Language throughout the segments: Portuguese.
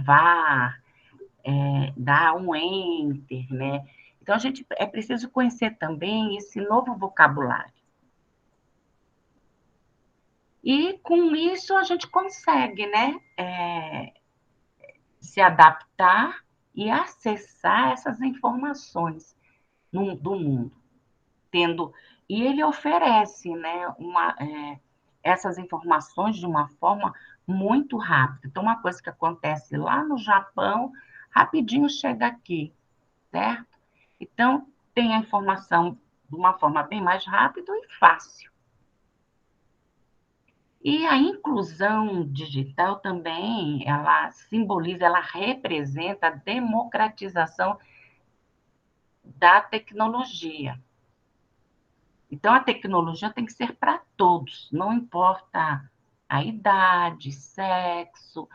salvar, dar um enter, né? Então, a gente é preciso conhecer também esse novo vocabulário. E, com isso, a gente consegue, né, se adaptar e acessar essas informações do mundo, tendo... E ele oferece, né, essas informações de uma forma muito rápida. Então, uma coisa que acontece lá no Japão, rapidinho chega aqui, certo? Então, tem a informação de uma forma bem mais rápida e fácil. E a inclusão digital também, ela simboliza, ela representa a democratização da tecnologia. Então, a tecnologia tem que ser para todos, não importa a idade, sexo,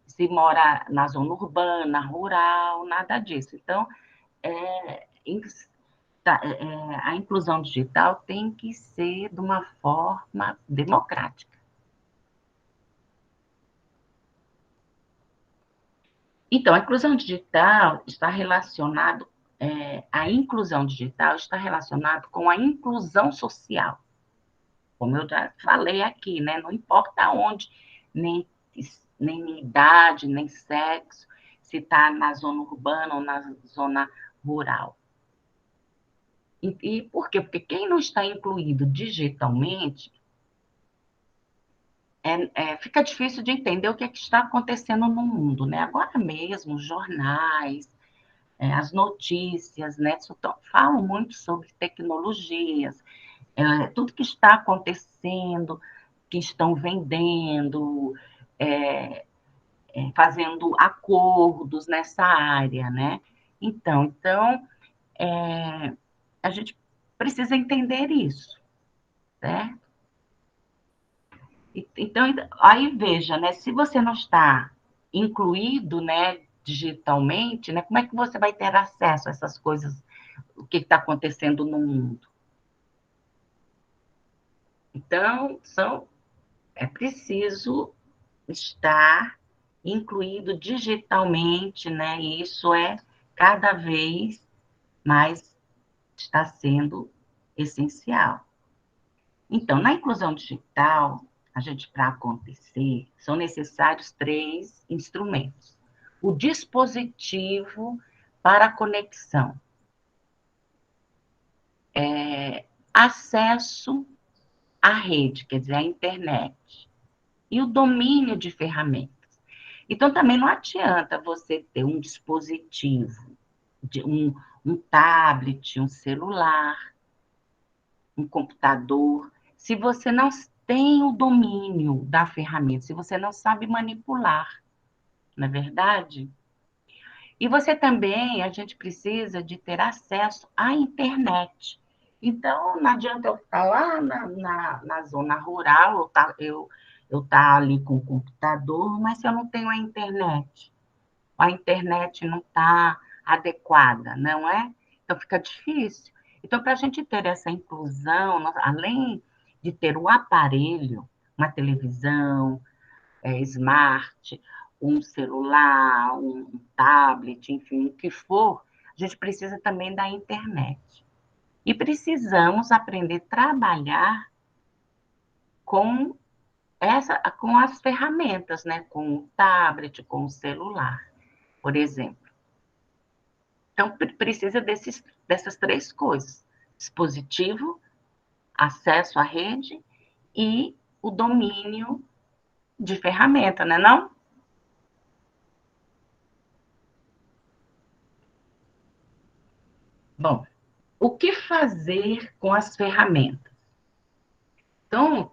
se mora na zona urbana, rural, nada disso. Então, é, a inclusão digital tem que ser de uma forma democrática. Então, a inclusão digital está relacionado, a inclusão digital está relacionado com a inclusão social. Como eu já falei aqui, né? Não importa onde, nem, nem idade, nem sexo, se está na zona urbana ou na zona rural. E por quê? Porque quem não está incluído digitalmente, fica difícil de entender o que está acontecendo no mundo, né? Agora mesmo, os jornais, as notícias, né? Falam muito sobre tecnologias, tudo que está acontecendo, que estão vendendo, fazendo acordos nessa área, né? Então a gente precisa entender isso, certo? Então, aí veja, né? Se você não está incluído, né, digitalmente, né, como é que você vai ter acesso a essas coisas, o que está acontecendo no mundo? Então, é preciso estar incluído digitalmente, né? E isso cada vez mais está sendo essencial. Então, na inclusão digital, para acontecer, são necessários 3 instrumentos. O dispositivo para a conexão, acesso à rede, quer dizer, à internet, e o domínio de ferramentas. Então, também não adianta você ter um dispositivo, um tablet, um celular, um computador, se você não tem o domínio da ferramenta, se você não sabe manipular, não é verdade? E você também, a gente precisa de ter acesso à internet. Então, não adianta eu estar lá na zona rural, eu estar ali com o computador, mas se eu não tenho a internet não está adequada, não é? Então, fica difícil. Então, para a gente ter essa inclusão, além de ter o aparelho, uma televisão, smart, um celular, um tablet, enfim, o que for, a gente precisa também da internet. E precisamos aprender a trabalhar com com as ferramentas, né? Com o tablet, com o celular, por exemplo. Então, precisa dessas 3 coisas: dispositivo, acesso à rede e o domínio de ferramenta, né, não? Bom, o que fazer com as ferramentas? Então,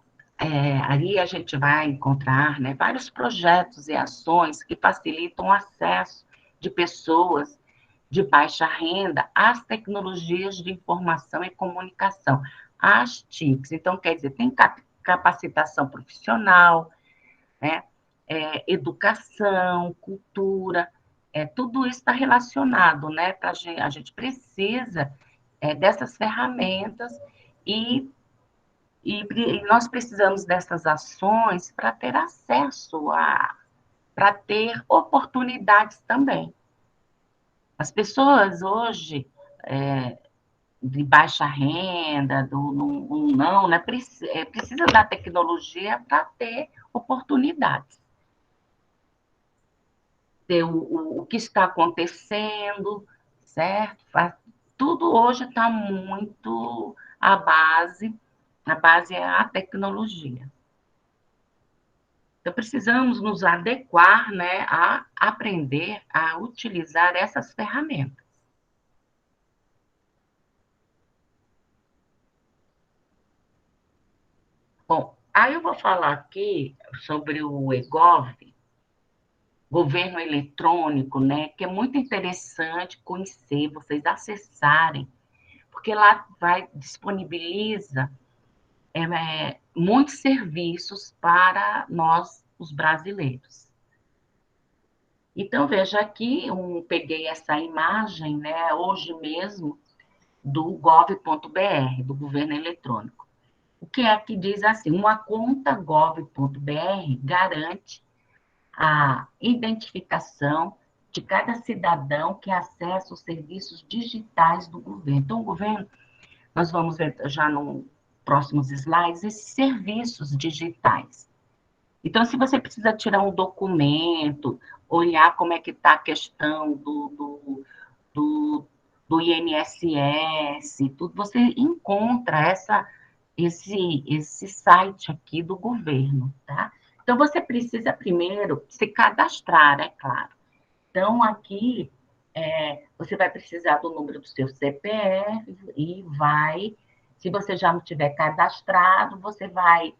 ali a gente vai encontrar, né, vários projetos e ações que facilitam o acesso de pessoas de baixa renda às tecnologias de informação e comunicação, as TICs. Então, quer dizer, tem capacitação profissional, né, educação, cultura, tudo isso está relacionado, né? A gente precisa dessas ferramentas e e nós precisamos dessas ações para ter acesso para ter oportunidades também. As pessoas hoje, de baixa renda, não, né, precisa da tecnologia para ter oportunidades. Ter o que está acontecendo, certo? Tudo hoje está muito a base é a tecnologia. Então, precisamos nos adequar, né, a aprender a utilizar essas ferramentas. Bom, aí eu vou falar aqui sobre o EGOV, governo eletrônico, né, que é muito interessante conhecer, vocês acessarem, porque lá disponibiliza muitos serviços para nós, os brasileiros. Então, veja aqui, peguei essa imagem, né, hoje mesmo, do gov.br, do governo eletrônico. O que é que diz assim? Uma conta gov.br garante a identificação de cada cidadão que acessa os serviços digitais do governo. Então, o governo, nós vamos ver já nos próximos slides, esses serviços digitais. Então, se você precisa tirar um documento, olhar como é que está a questão do, do INSS, tudo, você encontra esse site aqui do governo, tá? Então, você precisa primeiro se cadastrar, é claro. Então, aqui, você vai precisar do número do seu CPF e se você já não tiver cadastrado, você vai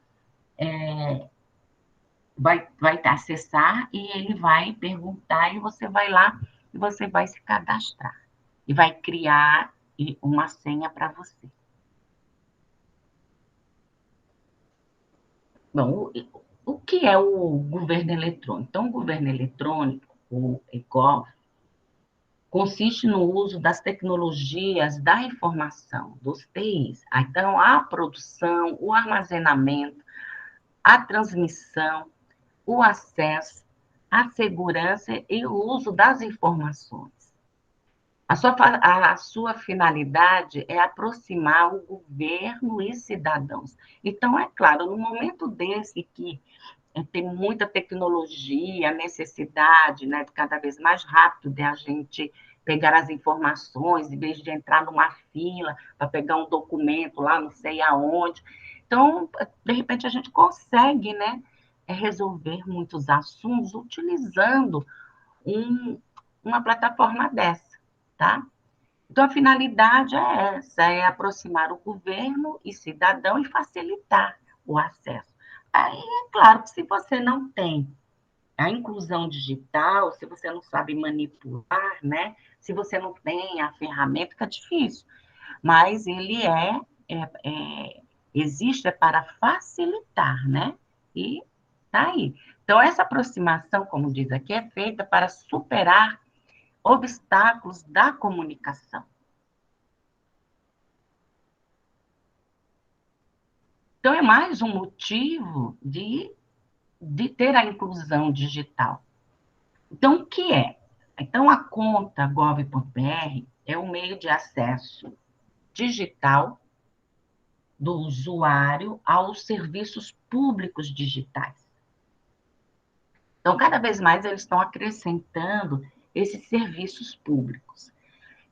acessar e ele vai perguntar e você vai lá e você vai se cadastrar. E vai criar uma senha para você. Bom, o que é o governo eletrônico? Então, o governo eletrônico, o EGOV, consiste no uso das tecnologias da informação, dos TIs. Então, a produção, o armazenamento, a transmissão, o acesso, a segurança e o uso das informações. A sua finalidade é aproximar o governo e cidadãos. Então, é claro, no momento desse que tem muita tecnologia, necessidade, né, de cada vez mais rápido de a gente pegar as informações, em vez de entrar numa fila para pegar um documento lá, não sei aonde. Então, de repente, a gente consegue, né, resolver muitos assuntos utilizando uma plataforma dessa, tá? Então, a finalidade é essa, é aproximar o governo e cidadão e facilitar o acesso. Aí, é claro que se você não tem a inclusão digital, se você não sabe manipular, né? Se você não tem a ferramenta, fica difícil. Mas ele existe para facilitar, né? E tá aí. Então, essa aproximação, como diz aqui, é feita para superar obstáculos da comunicação. Então, é mais um motivo de ter a inclusão digital. Então, o que é? Então, a conta gov.br é um meio de acesso digital do usuário aos serviços públicos digitais. Então, cada vez mais eles estão acrescentando esses serviços públicos.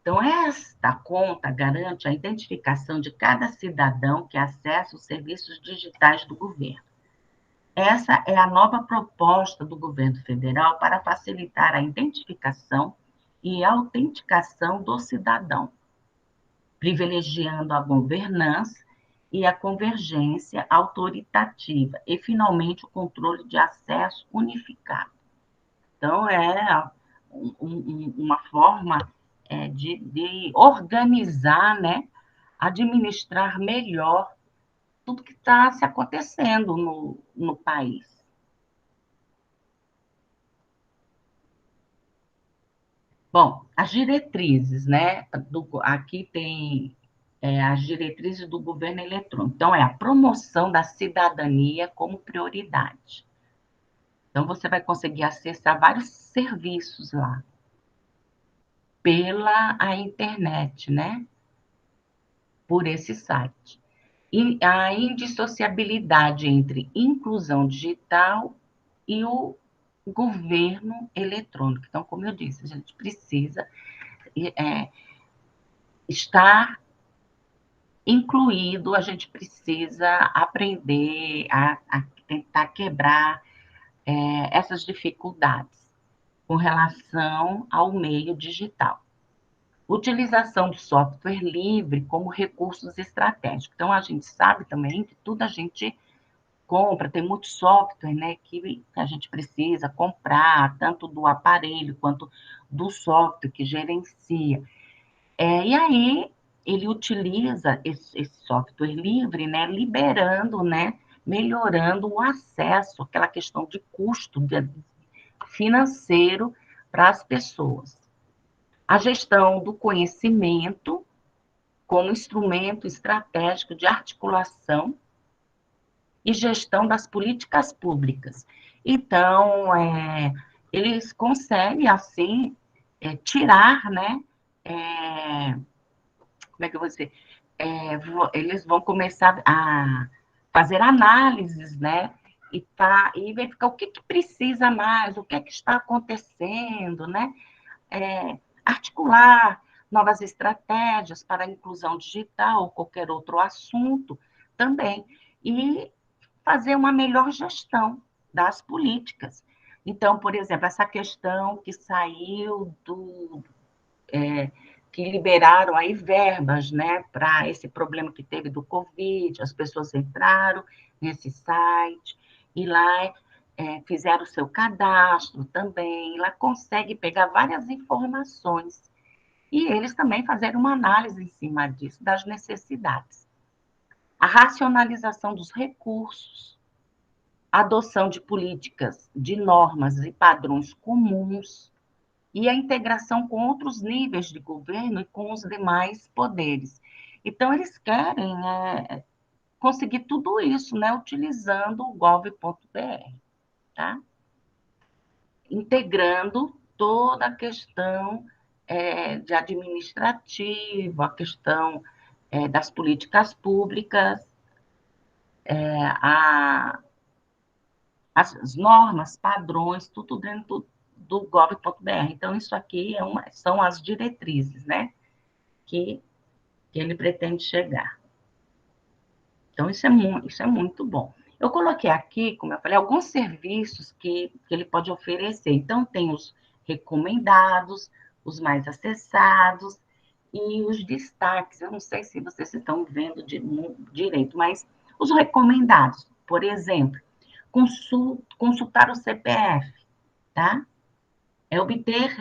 Então, esta conta garante a identificação de cada cidadão que acessa os serviços digitais do governo. Essa é a nova proposta do governo federal para facilitar a identificação e autenticação do cidadão, privilegiando a governança e a convergência autoritativa e, finalmente, o controle de acesso unificado. Então, é uma forma de organizar, né, administrar melhor tudo que está se acontecendo no país. Bom, as diretrizes, né? Aqui tem as diretrizes do governo eletrônico. Então, é a promoção da cidadania como prioridade. Então, você vai conseguir acessar vários serviços lá, pela a internet, né? Por esse site. E a indissociabilidade entre inclusão digital e o governo eletrônico. Então, como eu disse, a gente precisa estar incluído, a gente precisa aprender a tentar quebrar essas dificuldades com relação ao meio digital. Utilização do software livre como recursos estratégicos. Então, a gente sabe também que tudo a gente compra, tem muito software, né, que a gente precisa comprar, tanto do aparelho quanto do software que gerencia. E aí, ele utiliza esse software livre, né, liberando, né, melhorando o acesso, aquela questão de custo financeiro para as pessoas. A gestão do conhecimento como instrumento estratégico de articulação e gestão das políticas públicas. Então, eles conseguem, assim, tirar, né, como é que eu vou dizer? Eles vão começar a fazer análises, né, e verificar o que precisa mais, o que está acontecendo, né, articular novas estratégias para a inclusão digital ou qualquer outro assunto também, e fazer uma melhor gestão das políticas. Então, por exemplo, essa questão que saiu que liberaram aí verbas, né, para esse problema que teve do Covid, as pessoas entraram nesse site e lá fizeram o seu cadastro também, lá consegue pegar várias informações e eles também fizeram uma análise em cima disso, das necessidades. A racionalização dos recursos, a adoção de políticas, de normas e padrões comuns, e a integração com outros níveis de governo e com os demais poderes. Então, eles querem conseguir tudo isso, né, utilizando o gov.br, tá? Integrando toda a questão de administrativo, a questão das políticas públicas, a, as normas, padrões, tudo dentro do gov.br. Então, isso aqui são as diretrizes, né, que ele pretende chegar. Então, isso é muito bom. Eu coloquei aqui, como eu falei, alguns serviços que ele pode oferecer. Então, tem os recomendados, os mais acessados e os destaques. Eu não sei se vocês estão vendo direito, mas os recomendados, por exemplo, consultar o CPF, tá? Obter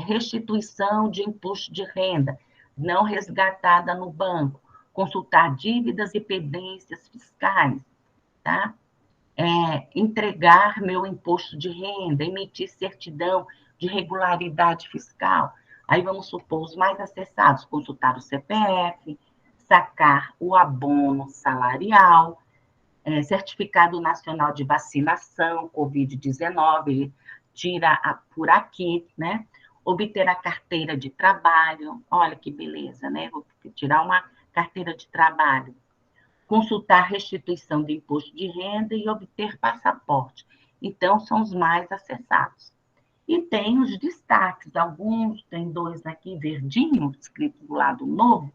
restituição de imposto de renda não resgatada no banco, consultar dívidas e pendências fiscais, tá? Entregar meu imposto de renda, emitir certidão de regularidade fiscal. Aí vamos supor os mais acessados, consultar o CPF, sacar o abono salarial, certificado nacional de vacinação, Covid-19, tira por aqui, né? Obter a carteira de trabalho, olha que beleza, né? Vou tirar uma carteira de trabalho. Consultar restituição de imposto de renda e obter passaporte. Então, são os mais acessados. E tem os destaques, alguns, tem dois aqui verdinhos, escrito do lado novo,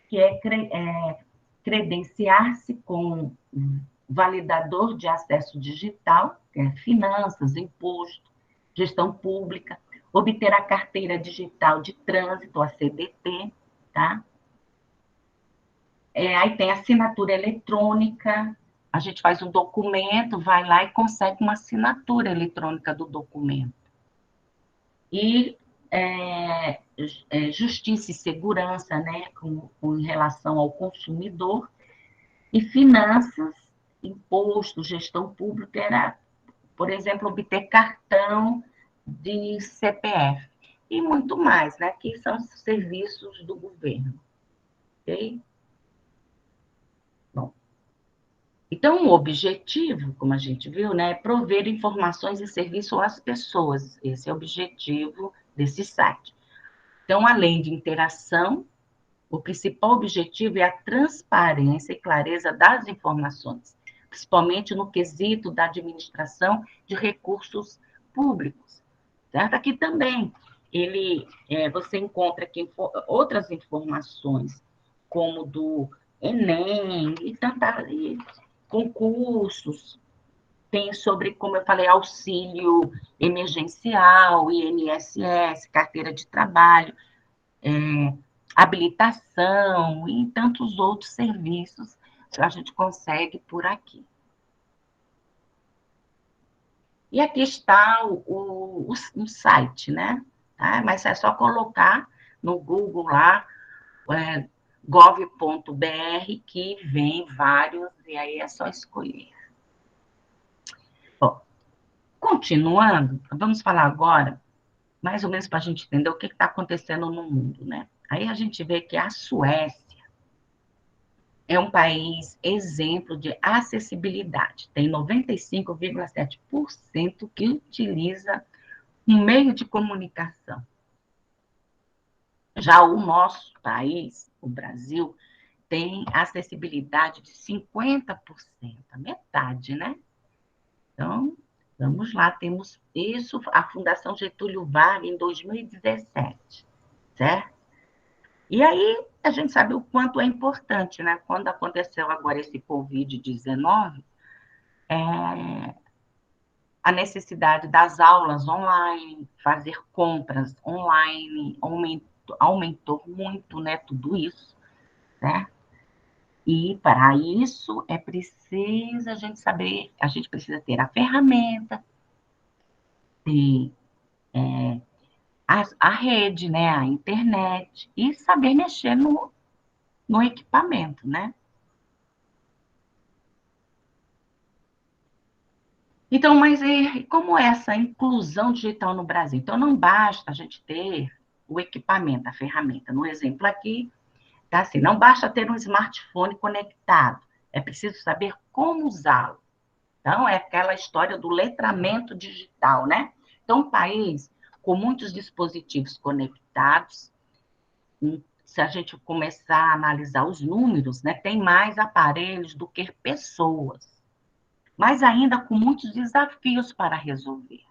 que é credenciar-se com validador de acesso digital, que é finanças, imposto, gestão pública, obter a carteira digital de trânsito, a CDT, tá? Aí tem assinatura eletrônica, a gente faz um documento, vai lá e consegue uma assinatura eletrônica do documento. E justiça e segurança, né, com relação ao consumidor, e finanças, imposto, gestão pública, era, por exemplo, obter cartão de CPF, e muito mais, né, que são os serviços do governo, ok? Bom, Então, o objetivo, como a gente viu, né, é prover informações e serviços às pessoas. Esse é o objetivo desse site. Então, além de interação, o principal objetivo é a transparência e clareza das informações, principalmente no quesito da administração de recursos públicos. Certo? Aqui também você encontra aqui outras informações, como do Enem e concursos, tem sobre, como eu falei, auxílio emergencial, INSS, carteira de trabalho, é, habilitação e tantos outros serviços que a gente consegue por aqui. E aqui está o site, né? Tá? Mas é só colocar no Google lá, gov.br, que vem vários, e aí é só escolher. Bom, continuando, vamos falar agora, mais ou menos para a gente entender o que está acontecendo no mundo, né? Aí a gente vê que a Suécia é um país exemplo de acessibilidade. Tem 95,7% que utiliza um meio de comunicação. Já o nosso país, o Brasil, tem acessibilidade de 50%, a metade, né? Então, vamos lá, temos isso, a Fundação Getúlio Vargas em 2017, certo? E aí a gente sabe o quanto é importante, né? Quando aconteceu agora esse Covid-19, a necessidade das aulas online, fazer compras online, aumentou muito, né? Tudo isso, né? E para isso é preciso a gente saber, a gente precisa ter a ferramenta, ter a rede, né? A internet e saber mexer no equipamento, né? Então, mas e como é essa inclusão digital no Brasil? Então, não basta a gente ter o equipamento, a ferramenta. No exemplo aqui, tá assim, não basta ter um smartphone conectado, é preciso saber como usá-lo. Então, é aquela história do letramento digital, né? Então, um país com muitos dispositivos conectados, se a gente começar a analisar os números, né, tem mais aparelhos do que pessoas, mas ainda com muitos desafios para resolver.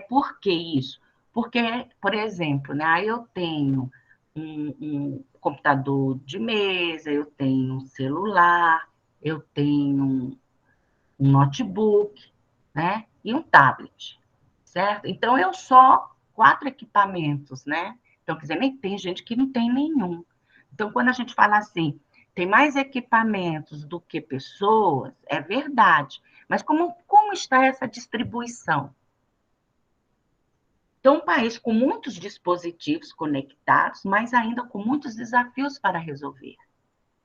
Por que isso? Porque, por exemplo, né, eu tenho um computador de mesa, eu tenho um celular, eu tenho um notebook, né, e um tablet, certo? Então, eu só 4 equipamentos, né? Então, quer dizer, nem tem gente que não tem nenhum. Então, quando a gente fala assim, tem mais equipamentos do que pessoas, é verdade. Mas como está essa distribuição? Então, um país com muitos dispositivos conectados, mas ainda com muitos desafios para resolver.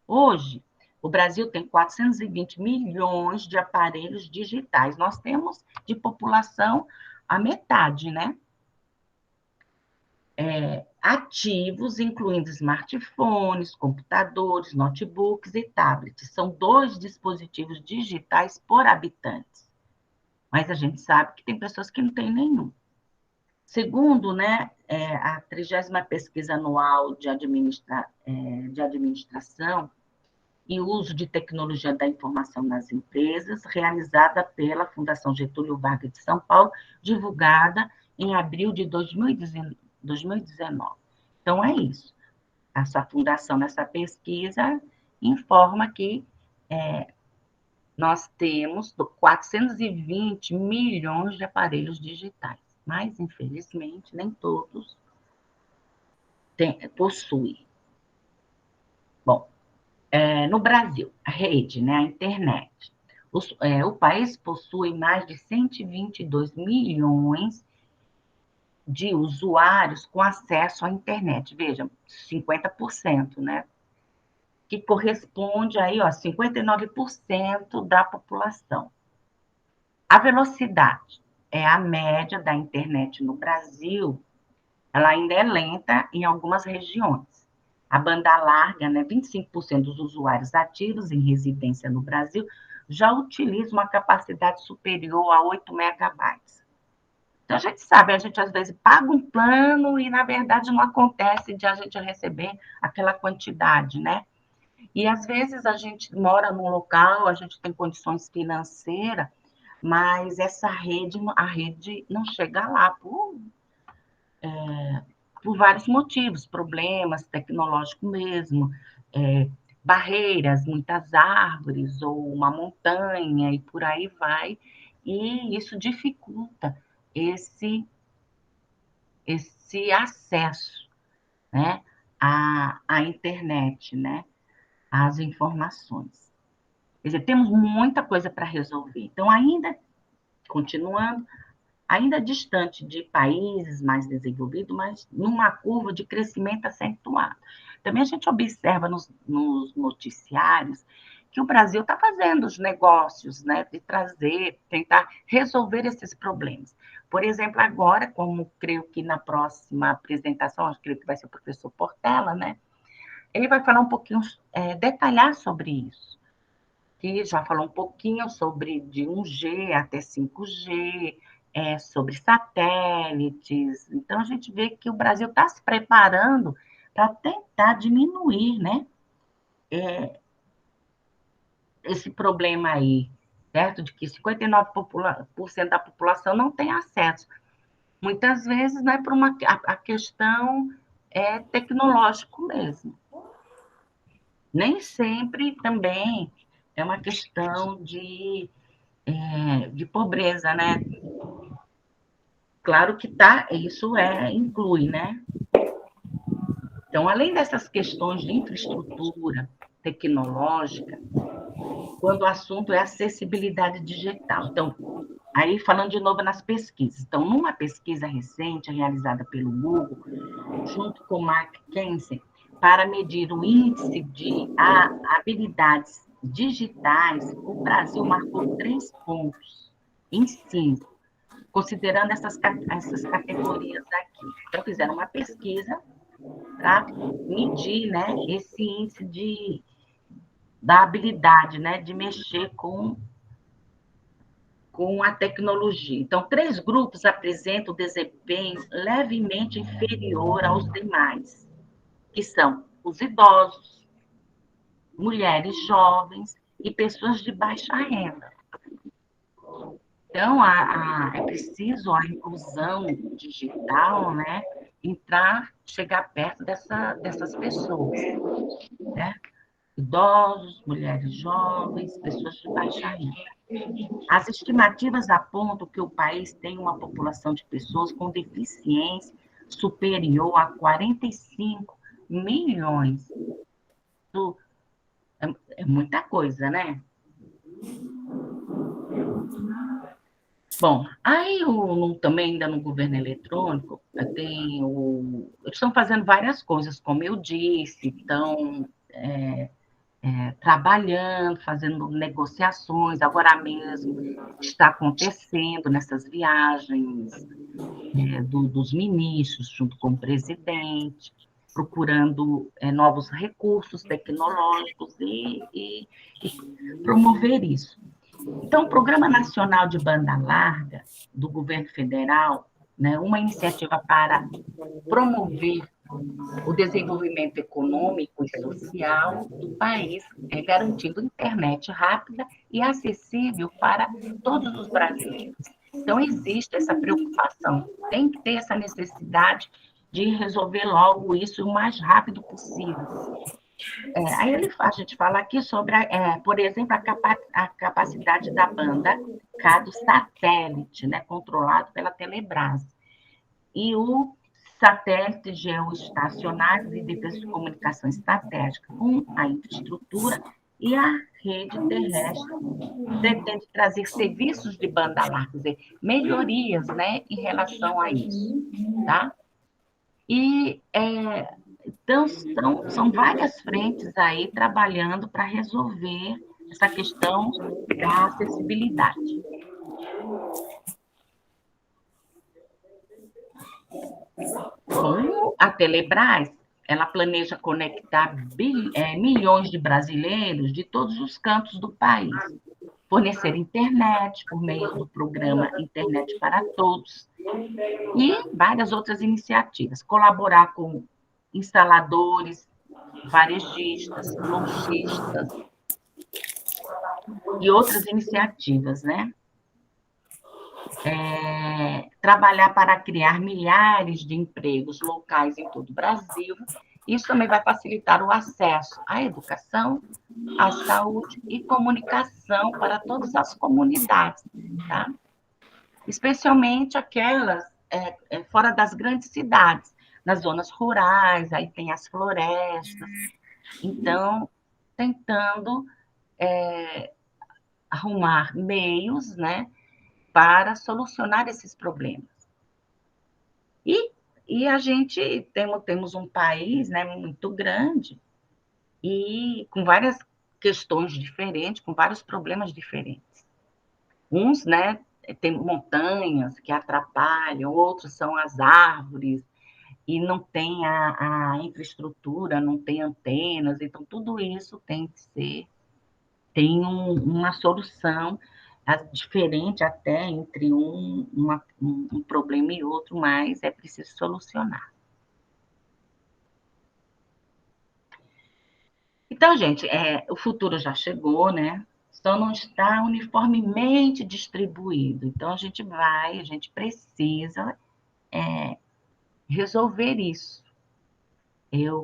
Hoje, o Brasil tem 420 milhões de aparelhos digitais. Nós temos de população a metade, né? Ativos, incluindo smartphones, computadores, notebooks e tablets. São 2 dispositivos digitais por habitantes. Mas a gente sabe que tem pessoas que não têm nenhum. Segundo, né, a 30ª pesquisa anual de administração e uso de tecnologia da informação nas empresas, realizada pela Fundação Getúlio Vargas de São Paulo, divulgada em abril de 2019. Então, é isso. Essa fundação, nessa pesquisa, informa que nós temos 420 milhões de aparelhos digitais, mas, infelizmente, nem todos possuem. Bom, no Brasil, a rede, né, a internet. O país possui mais de 122 milhões de usuários com acesso à internet. Veja, 50%, né? Que corresponde aí, ó, 59% da população. A velocidade é a média da internet no Brasil, ela ainda é lenta em algumas regiões. A banda larga, né, 25% dos usuários ativos em residência no Brasil já utilizam uma capacidade superior a 8 megabytes. Então, a gente sabe, a gente às vezes paga um plano e, na verdade, não acontece de a gente receber aquela quantidade, né? E, às vezes, a gente mora num local, a gente tem condições financeiras, mas a rede não chega lá por vários motivos, problemas tecnológicos mesmo, barreiras, muitas árvores, ou uma montanha, e por aí vai, e isso dificulta esse, esse acesso, né, à internet, né, às informações. Quer dizer, temos muita coisa para resolver. Então, ainda, continuando, ainda distante de países mais desenvolvidos, mas numa curva de crescimento acentuado. Também a gente observa nos noticiários que o Brasil está fazendo os negócios, né, de trazer, tentar resolver esses problemas. Por exemplo, agora, como creio que na próxima apresentação, acho que vai ser o professor Portela, né, ele vai falar um pouquinho, detalhar sobre isso, que já falou um pouquinho sobre de 1G até 5G, sobre satélites. Então, a gente vê que o Brasil está se preparando para tentar diminuir, né, esse problema aí, certo? De que 59% da população não tem acesso. Muitas vezes, né, por a questão tecnológica mesmo. Nem sempre também é uma questão de pobreza, né? Claro que tá, isso inclui, né? Então, além dessas questões de infraestrutura tecnológica, quando o assunto é acessibilidade digital. Então, aí falando de novo nas pesquisas. Então, numa pesquisa recente realizada pelo Google, junto com Mark Kensen, para medir o índice de habilidades digitais, o Brasil marcou 3 pontos em 5, considerando essas categorias aqui. Então, fizeram uma pesquisa para medir, né, esse índice da habilidade, né, de mexer com a tecnologia. Então, 3 grupos apresentam desempenho levemente inferior aos demais, que são os idosos, mulheres jovens e pessoas de baixa renda. Então, é preciso a inclusão digital, né, chegar perto dessas pessoas, né? Idosos, mulheres jovens, pessoas de baixa renda. As estimativas apontam que o país tem uma população de pessoas com deficiência superior a 45 milhões. Isso é muita coisa, né? Bom, aí também ainda no governo eletrônico, eles estão fazendo várias coisas, como eu disse, estão trabalhando, fazendo negociações, agora mesmo está acontecendo nessas viagens dos ministros, junto com o presidente, procurando novos recursos tecnológicos e promover isso. Então, o Programa Nacional de Banda Larga do Governo Federal, né, uma iniciativa para promover o desenvolvimento econômico e social do país, garantindo internet rápida e acessível para todos os brasileiros. Então, existe essa preocupação, tem que ter essa necessidade de resolver logo isso o mais rápido possível. Aí a gente fala aqui sobre, por exemplo, a capacidade da banda K do satélite, né, controlado pela Telebrás, e o satélite geoestacionário e defesa de comunicação estratégica, com a infraestrutura e a rede terrestre pretende trazer serviços de banda larga, quer dizer, melhorias, né, em relação a isso, tá? E então são várias frentes aí trabalhando para resolver essa questão da acessibilidade. Com a Telebrás, ela planeja conectar milhões de brasileiros de todos os cantos do país, fornecer internet por meio do programa Internet para Todos e várias outras iniciativas, colaborar com instaladores, varejistas, lojistas e outras iniciativas, né? Trabalhar para criar milhares de empregos locais em todo o Brasil. Isso também vai facilitar o acesso à educação, à saúde e comunicação para todas as comunidades, tá? Especialmente aquelas fora das grandes cidades, nas zonas rurais, aí tem as florestas. Então, tentando arrumar meios, né, para solucionar esses problemas. E, e a gente temos um país, né, muito grande e com várias questões diferentes, com vários problemas diferentes. Uns, né, tem montanhas que atrapalham, outros são as árvores, e não tem a infraestrutura, não tem antenas, então tudo isso tem uma solução diferente até entre um problema e outro, mas é preciso solucionar. Então, gente, o futuro já chegou, né? Só não está uniformemente distribuído. Então, a gente precisa resolver isso.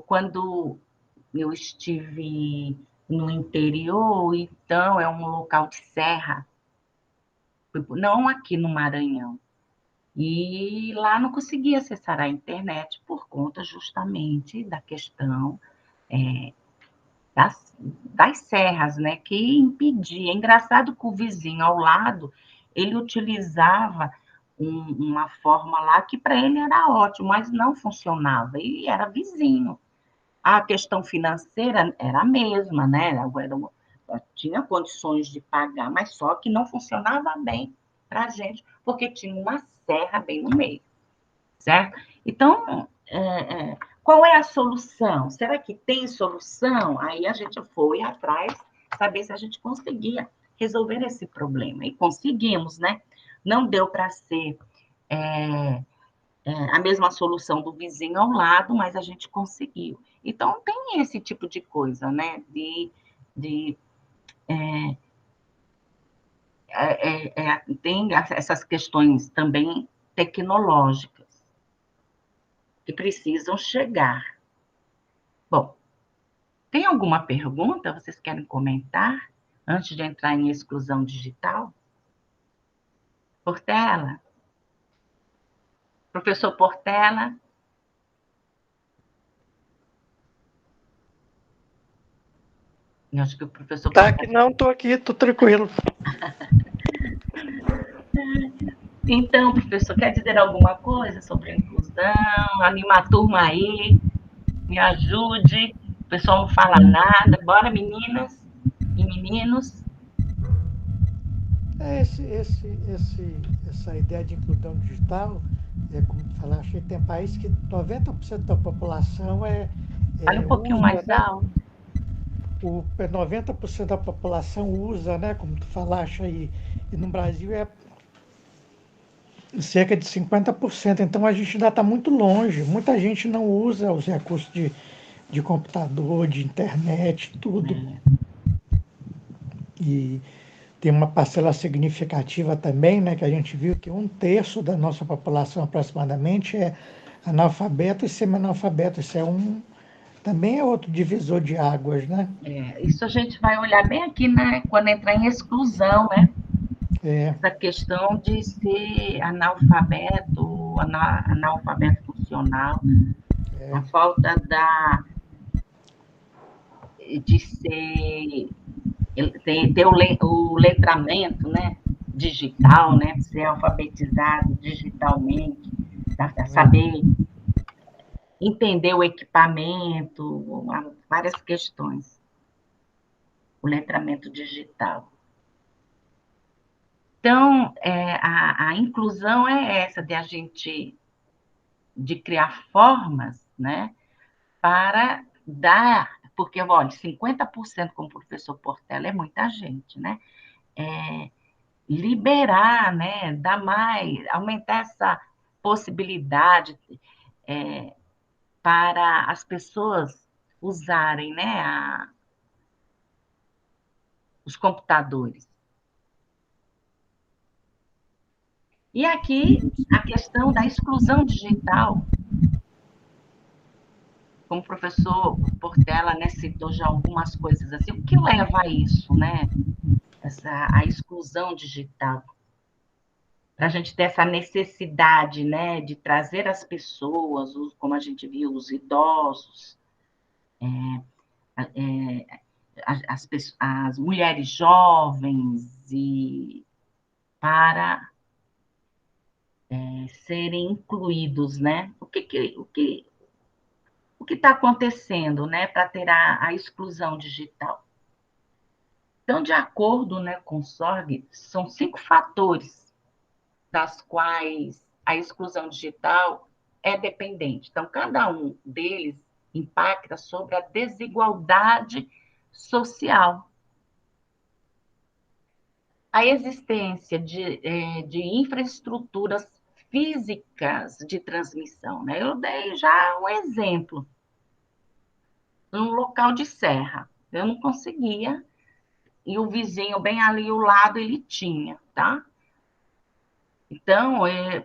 Quando eu estive no interior, então é um local de serra, não aqui no Maranhão. E lá não conseguia acessar a internet por conta justamente da questão das serras, né, que impedia. É engraçado que o vizinho ao lado, ele utilizava uma forma lá que para ele era ótimo, mas não funcionava, e era vizinho. A questão financeira era a mesma, né? Tinha condições de pagar, mas só que não funcionava bem para a gente, porque tinha uma serra bem no meio, certo? Então, qual é a solução? Será que tem solução? Aí a gente foi atrás, saber se a gente conseguia resolver esse problema. E conseguimos, né? Não deu para ser a mesma solução do vizinho ao lado, mas a gente conseguiu. Então, tem esse tipo de coisa, né? De tem essas questões também tecnológicas que precisam chegar. Bom, tem alguma pergunta? Vocês querem comentar antes de entrar em exclusão digital? Portela? Professor Portela? Eu acho que o professor Tá aqui, Portela... não, tô aqui, tô tranquilo. Então, professor, quer dizer alguma coisa sobre a inclusão? Animar a turma aí, me ajude. O pessoal não fala nada. Bora, meninas e meninos. Essa ideia de inclusão digital, como tu falaste, tem países que 90% da população Fale um pouquinho usa, mais né? alto. 90% da população usa, né? Como tu falaste aí, e no Brasil é cerca de 50%. Então a gente ainda está muito longe. Muita gente não usa os recursos de computador, de internet, tudo. E tem uma parcela significativa também, né, que a gente viu que 1/3 da nossa população aproximadamente é analfabeto e semi-analfabeto. Isso também é outro divisor de águas, né? Isso a gente vai olhar bem aqui, né, quando entrar em exclusão, né? É, Essa questão de ser analfabeto, analfabeto funcional, a falta de ter o letramento, né, digital, né, ser alfabetizado digitalmente, saber entender o equipamento, várias questões, o letramento digital. Então, a inclusão é essa, de criar formas, né, para dar, porque, olha, 50% como o professor Portela é muita gente, né? Liberar, né? Dar mais, aumentar essa possibilidade para as pessoas usarem, né, os computadores. E aqui a questão da exclusão digital, como o professor Portela, né, citou já algumas coisas assim, o que leva a isso, né? A exclusão digital, para a gente ter essa necessidade, né, de trazer as pessoas, como a gente viu, os idosos, as mulheres jovens, e para serem incluídos, né? O que está acontecendo, né, para ter a exclusão digital? Então, de acordo, né, com o SORG, são 5 fatores das quais a exclusão digital é dependente. Então, cada um deles impacta sobre a desigualdade social. A existência de infraestruturas físicas de transmissão, né? Eu dei já um exemplo, num local de serra. Eu não conseguia, e o vizinho bem ali ao lado ele tinha, tá? Então,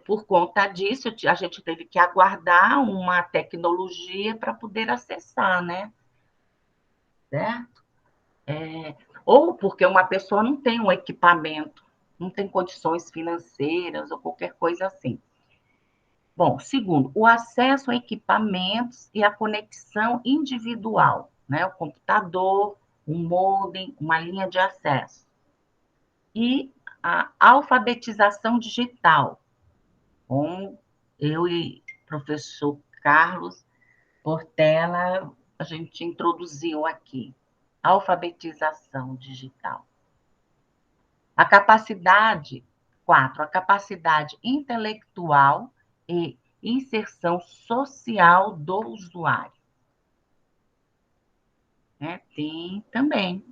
por conta disso, a gente teve que aguardar uma tecnologia para poder acessar, né? Certo? Ou porque uma pessoa não tem um equipamento, não tem condições financeiras ou qualquer coisa assim. Bom, segundo, o acesso a equipamentos e a conexão individual, né? O computador, um modem, uma linha de acesso. E a alfabetização digital, como eu e o professor Carlos Portela, a gente introduziu aqui. Alfabetização digital. A capacidade, 4, a capacidade intelectual e inserção social do usuário. Tem também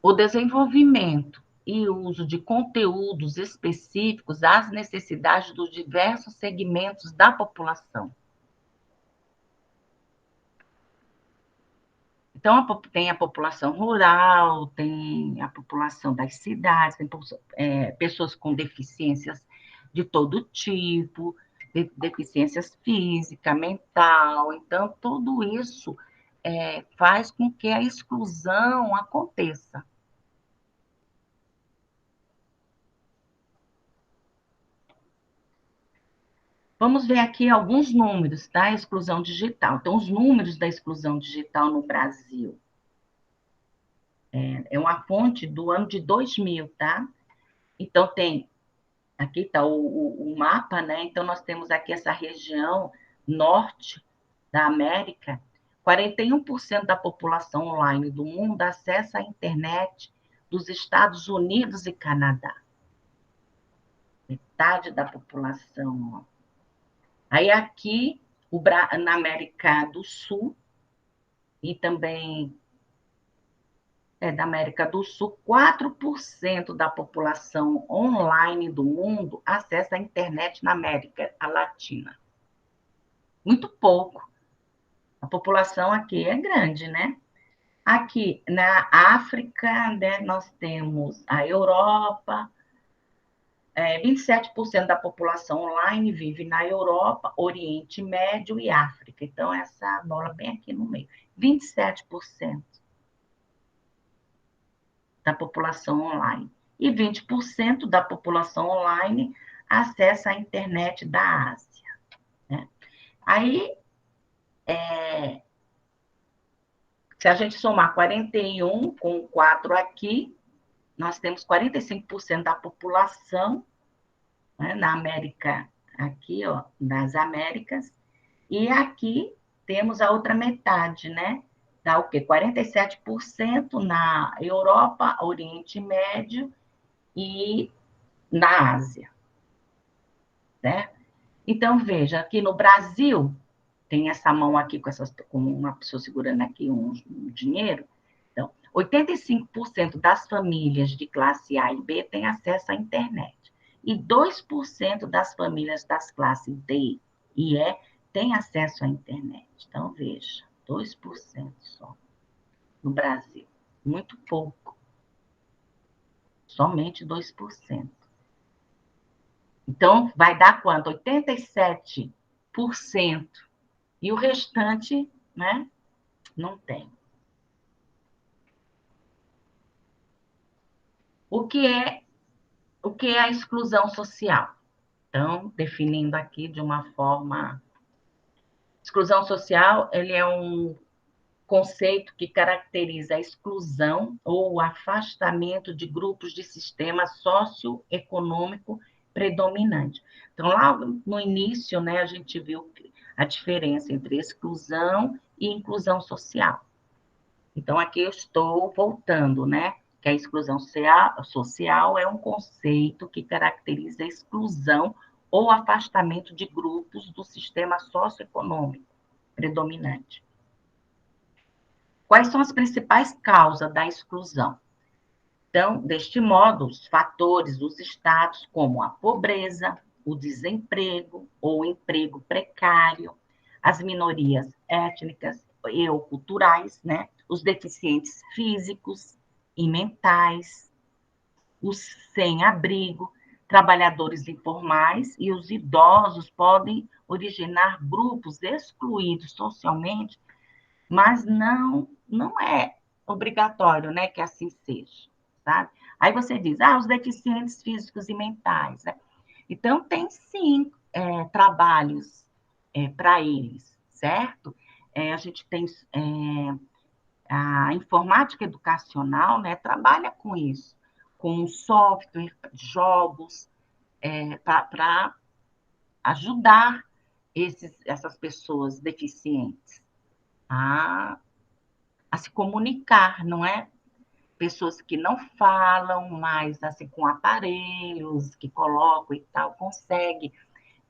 o desenvolvimento e uso de conteúdos específicos às necessidades dos diversos segmentos da população. Então, tem a população rural, tem a população das cidades, tem pessoas com deficiências de todo tipo, deficiências física, mental. Então, tudo isso faz com que a exclusão aconteça. Vamos ver aqui alguns números da exclusão digital. Então, os números da exclusão digital no Brasil. É uma fonte do ano de 2000, tá? Então, aqui está o mapa, né? Então, nós temos aqui essa região norte da América. 41% da população online do mundo acessa a internet dos Estados Unidos e Canadá. Metade da população. Aí, aqui, na América do Sul, e também da América do Sul, 4% da população online do mundo acessa a internet na América Latina. Muito pouco. A população aqui é grande, né? Aqui na África, né, nós temos a Europa, 27% da população online vive na Europa, Oriente Médio e África. Então, essa bola bem aqui no meio. 27% da população online. E 20% da população online acessa a internet da Ásia. Né? Aí, se a gente somar 41 com 4 aqui, nós temos 45% da população, né, na América, aqui, ó, das Américas, e aqui temos a outra metade, né? Dá o quê? 47% na Europa, Oriente Médio e na Ásia. Né? Então, veja, aqui no Brasil, tem essa mão aqui com uma pessoa segurando aqui um dinheiro. Então, 85% das famílias de classe A e B têm acesso à internet. E 2% das famílias das classes D e E têm acesso à internet. Então, veja, 2% só no Brasil. Muito pouco. Somente 2%. Então, vai dar quanto? 87%. E o restante, né, não tem. O que é a exclusão social? Então, definindo aqui de uma forma... Exclusão social, ele é um conceito que caracteriza a exclusão ou o afastamento de grupos de sistema socioeconômico predominante. Então, lá no início, né, a gente viu a diferença entre exclusão e inclusão social. Então, aqui eu estou voltando, né? Que a exclusão social é um conceito que caracteriza a exclusão ou afastamento de grupos do sistema socioeconômico predominante. Quais são as principais causas da exclusão? Então, deste modo, os fatores dos estados, como a pobreza, o desemprego ou emprego precário, as minorias étnicas e ou culturais, né? Os deficientes físicos e mentais, os sem-abrigo, trabalhadores informais e os idosos podem originar grupos excluídos socialmente, mas não é obrigatório, né, que assim seja, sabe? Aí você diz, os deficientes físicos e mentais, né? Então, tem sim trabalhos para eles, certo? A gente tem a informática educacional, né, trabalha com isso, com software, jogos, para ajudar essas pessoas deficientes a se comunicar, não é? Pessoas que não falam, mas assim, com aparelhos que colocam e tal, conseguem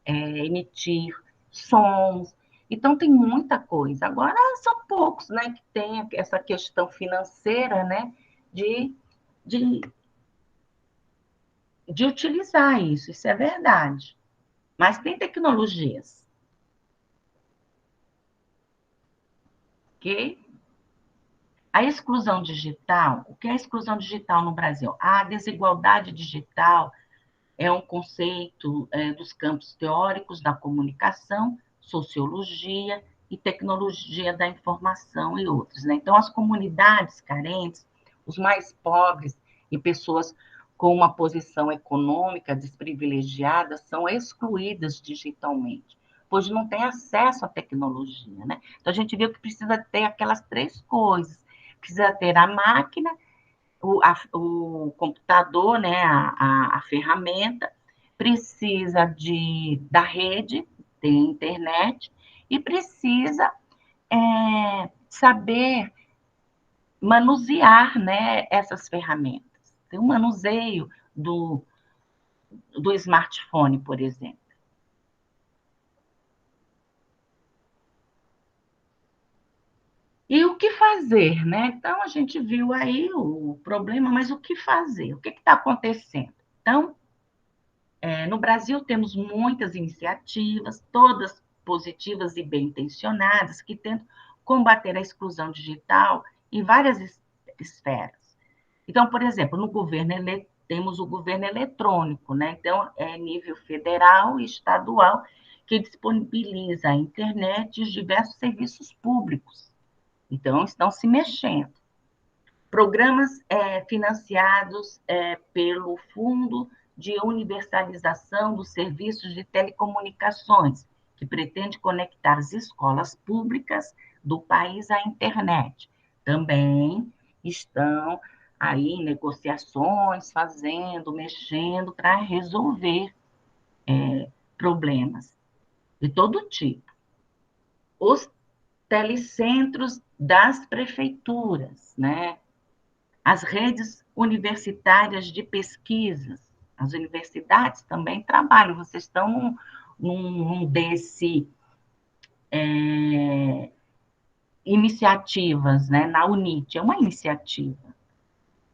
emitir sons. Então, tem muita coisa. Agora, são poucos, né, que tem essa questão financeira, né, de, de, de utilizar isso é verdade. Mas tem tecnologias, ok? A exclusão digital, o que é a exclusão digital no Brasil? A desigualdade digital é um conceito dos campos teóricos da comunicação, sociologia e tecnologia da informação e outros, né? Então, as comunidades carentes, os mais pobres e pessoas com uma posição econômica desprivilegiada são excluídas digitalmente, pois não têm acesso à tecnologia, né? Então, a gente viu que precisa ter aquelas três coisas, precisa ter a máquina, o computador, né, a ferramenta, precisa da rede, de internet, e precisa saber manusear, né, essas ferramentas. Tem um manuseio do smartphone, por exemplo. E o que fazer, né? Então, a gente viu aí o problema, mas o que fazer? O que está acontecendo? Então, no Brasil, temos muitas iniciativas, todas positivas e bem intencionadas, que tentam combater a exclusão digital em várias esferas. Então, por exemplo, no governo temos o governo eletrônico, né? Então, é nível federal e estadual, que disponibiliza a internet e os diversos serviços públicos. Então, estão se mexendo. Programas financiados pelo Fundo de Universalização dos Serviços de Telecomunicações, que pretende conectar as escolas públicas do país à internet. Também estão aí negociações, mexendo para resolver problemas de todo tipo. Os telecentros das prefeituras, né? As redes universitárias de pesquisas, as universidades também trabalham, vocês estão num desse iniciativas, né, na UNIT, é uma iniciativa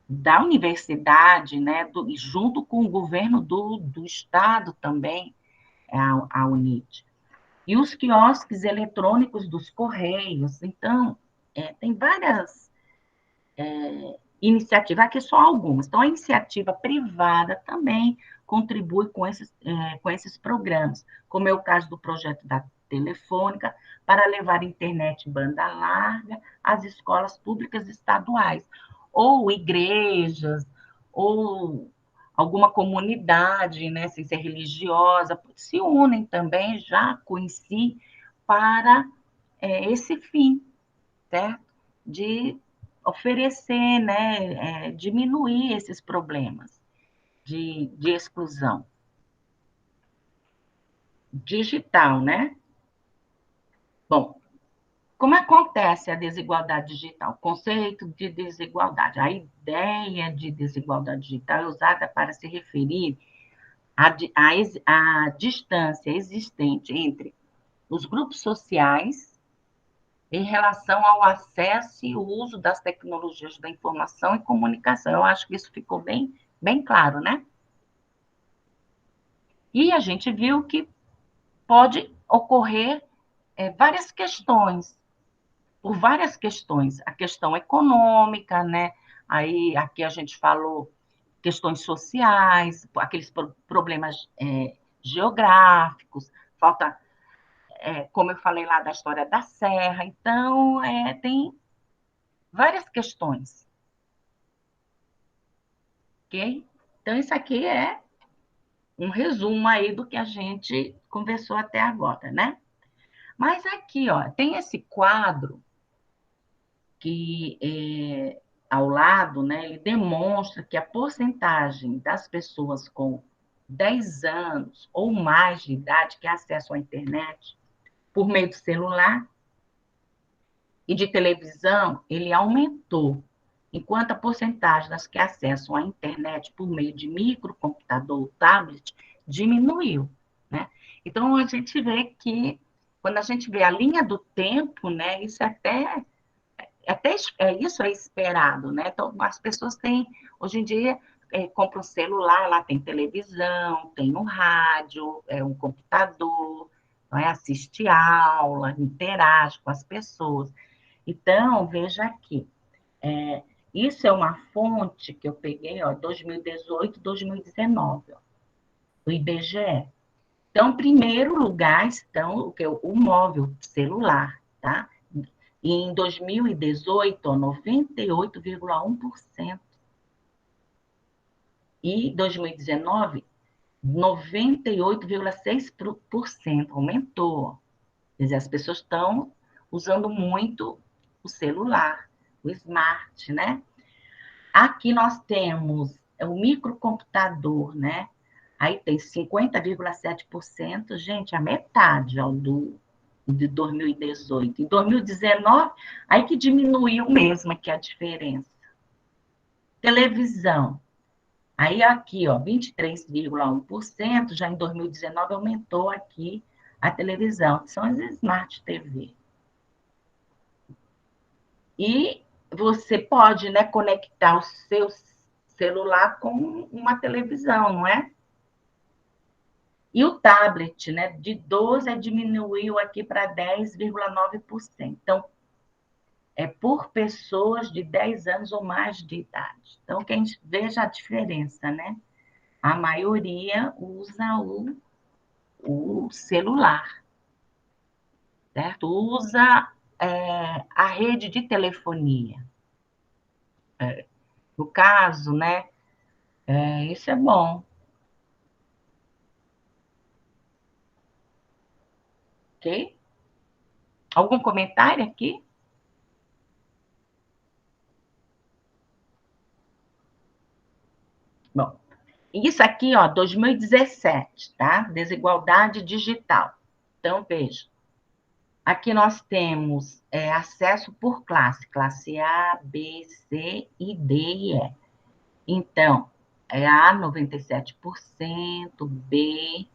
da universidade, né, junto com o governo do estado também, a UNIT. E os quiosques eletrônicos dos Correios. Então, tem várias iniciativas, aqui só algumas. Então, a iniciativa privada também contribui com esses programas, como é o caso do projeto da Telefônica, para levar internet banda larga às escolas públicas estaduais, ou igrejas, ou alguma comunidade, né, sem ser religiosa, se unem também, já conheci, para esse fim, certo? De oferecer, né, diminuir esses problemas de exclusão digital, né? Bom, como acontece a desigualdade digital? O conceito de desigualdade, a ideia de desigualdade digital é usada para se referir à distância existente entre os grupos sociais em relação ao acesso e o uso das tecnologias da informação e comunicação. Eu acho que isso ficou bem claro, né? E a gente viu que pode ocorrer várias questões, por várias questões. A questão econômica, né? Aí, aqui a gente falou questões sociais, aqueles problemas geográficos, falta, como eu falei lá da história da serra. Então, tem várias questões, ok? Então, isso aqui é um resumo aí do que a gente conversou até agora, né? Mas aqui, ó, tem esse quadro que ao lado, né, ele demonstra que a porcentagem das pessoas com 10 anos ou mais de idade que acessam à internet por meio do celular e de televisão, ele aumentou, enquanto a porcentagem das que acessam a internet por meio de microcomputador ou tablet diminuiu, né? Então, a gente vê que, quando a gente vê a linha do tempo, né, isso até isso é esperado, né? Então, as pessoas têm, hoje em dia, compram um celular, lá tem televisão, tem um rádio, um computador, não é? Assiste aula, interage com as pessoas. Então, veja aqui, isso é uma fonte que eu peguei, ó, 2018, 2019, ó, do IBGE. Então, em primeiro lugar estão o móvel celular, tá? E em 2018, ó, 98,1%. E 2019, 98,6% aumentou. Quer dizer, as pessoas estão usando muito o celular, o smart, né? Aqui nós temos o microcomputador, né? Aí tem 50,7%, gente, a metade ó, de 2018. Em 2019, aí que diminuiu mesmo aqui a diferença. Televisão. Aí aqui, ó, 23,1%, já em 2019 aumentou aqui a televisão, que são as Smart TV. E você pode, né, conectar o seu celular com uma televisão, não é? E o tablet, né, de 12 diminuiu aqui para 10,9%. Então, é por pessoas de 10 anos ou mais de idade. Então, que a gente veja a diferença, né? A maioria usa o celular, certo? Usa a rede de telefonia. No caso, né? Isso é bom, ok? Algum comentário aqui? Bom, isso aqui, ó, 2017, tá? Desigualdade digital. Então, veja. Aqui nós temos acesso por classe A, B, C e D e E. Então, A 97%, B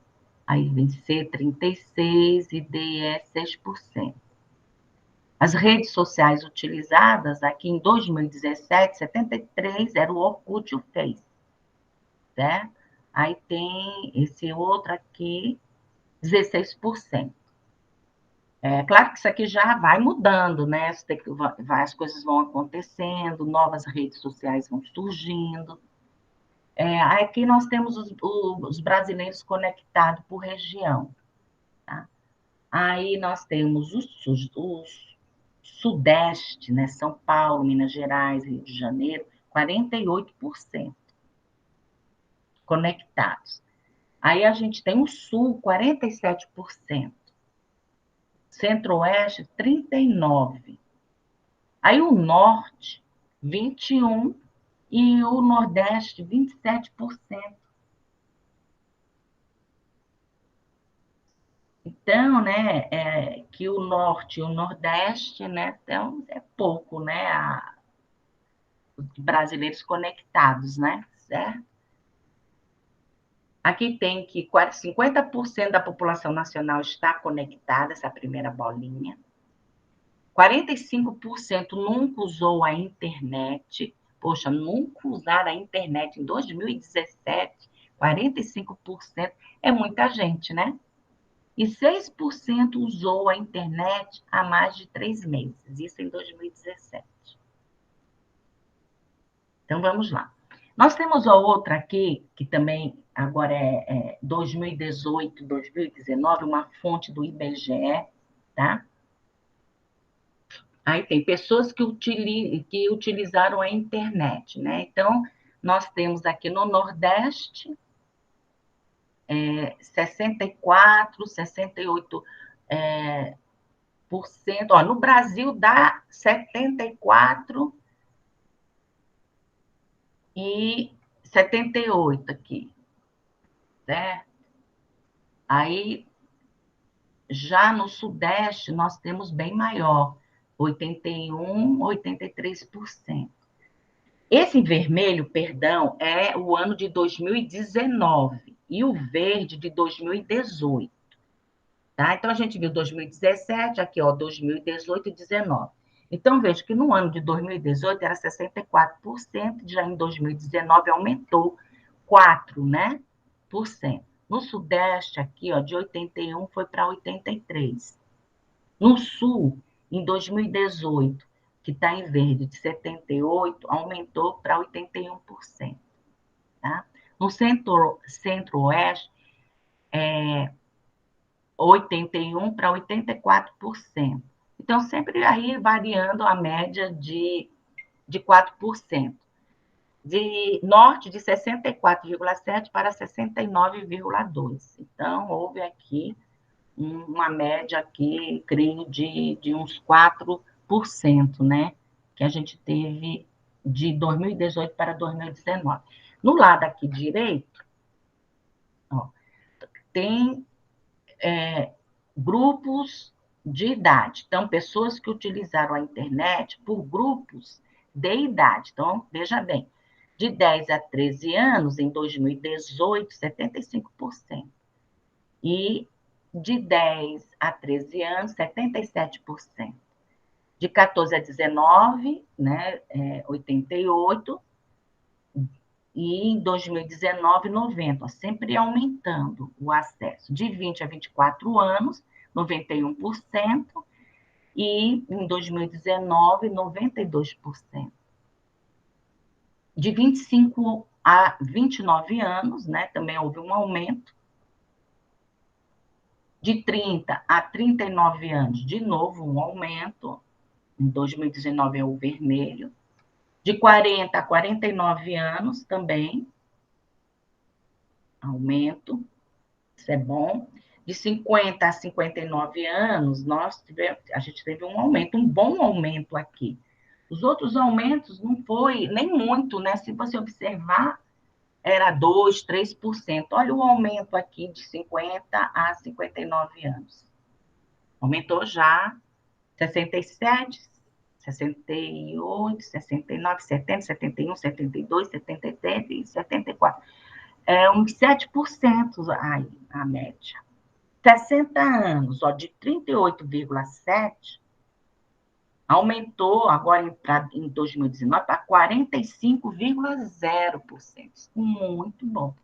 Aí vem C, 36% e D e E, 6%. As redes sociais utilizadas aqui em 2017, 73% era o Orkut e o Face, certo? Aí tem esse outro aqui, 16%. É claro que isso aqui já vai mudando, né? As coisas vão acontecendo, novas redes sociais vão surgindo. Aqui nós temos os brasileiros conectados por região. Tá? Aí nós temos os Sudeste, né? São Paulo, Minas Gerais, Rio de Janeiro, 48% conectados. Aí a gente tem o Sul, 47%. Centro-Oeste, 39%. Aí o Norte, 21%, e o Nordeste, 27%. Então, né, que o Norte e o Nordeste, né, então é pouco, né, os brasileiros conectados, né, certo? Aqui tem que 50% da população nacional está conectada, essa primeira bolinha. 45% nunca usou a internet. Poxa, nunca usar a internet em 2017, 45% é muita gente, né? E 6% usou a internet há mais de 3 meses, isso em 2017. Então, vamos lá. Nós temos a outra aqui, que também agora é 2018, 2019, uma fonte do IBGE, tá? Aí tem pessoas que utilizaram a internet, né? Então, nós temos aqui no Nordeste, 64, 68%, ó, no Brasil dá 74 e 78 aqui, certo? Aí, já no Sudeste, nós temos bem maior, 81, 83%. Esse vermelho, perdão, é o ano de 2019 e o verde de 2018. Tá? Então, a gente viu 2017, aqui, ó, 2018 e 2019. Então, vejo que no ano de 2018 era 64%, já em 2019 aumentou 4%, né, por cento. No Sudeste, aqui, ó, de 81 foi para 83%. No Sul, em 2018, que está em verde, de 78%, aumentou para 81%. Tá? No Centro-Oeste, 81% para 84%. Então, sempre aí variando a média de 4%. De norte, de 64,7% para 69,2%. Então, houve aqui uma média aqui, creio, de uns 4%, né? Que a gente teve de 2018 para 2019. No lado aqui direito, ó, tem grupos de idade. Então, pessoas que utilizaram a internet por grupos de idade. Então, veja bem, de 10 a 13 anos, em 2018, 75%. E de 10 a 13 anos, 77%. De 14 a 19, né, 88%. E em 2019, 90%, sempre aumentando o acesso. De 20 a 24 anos, 91%, e em 2019, 92%. De 25 a 29 anos, né, também houve um aumento. De 30 a 39 anos, de novo um aumento. Em 2019 é o vermelho. De 40 a 49 anos também, aumento. Isso é bom. De 50 a 59 anos, a gente teve um aumento, um bom aumento aqui. Os outros aumentos não foi nem muito, né? Se você observar, era 2, 3%. Olha o aumento aqui de 50 a 59 anos. Aumentou já 67, 68, 69, 70, 71, 72, 77 e 74. é uns 7% a média. 60 anos, ó, de 38,7 aumentou agora em 2019 para 45,0%. Muito bom.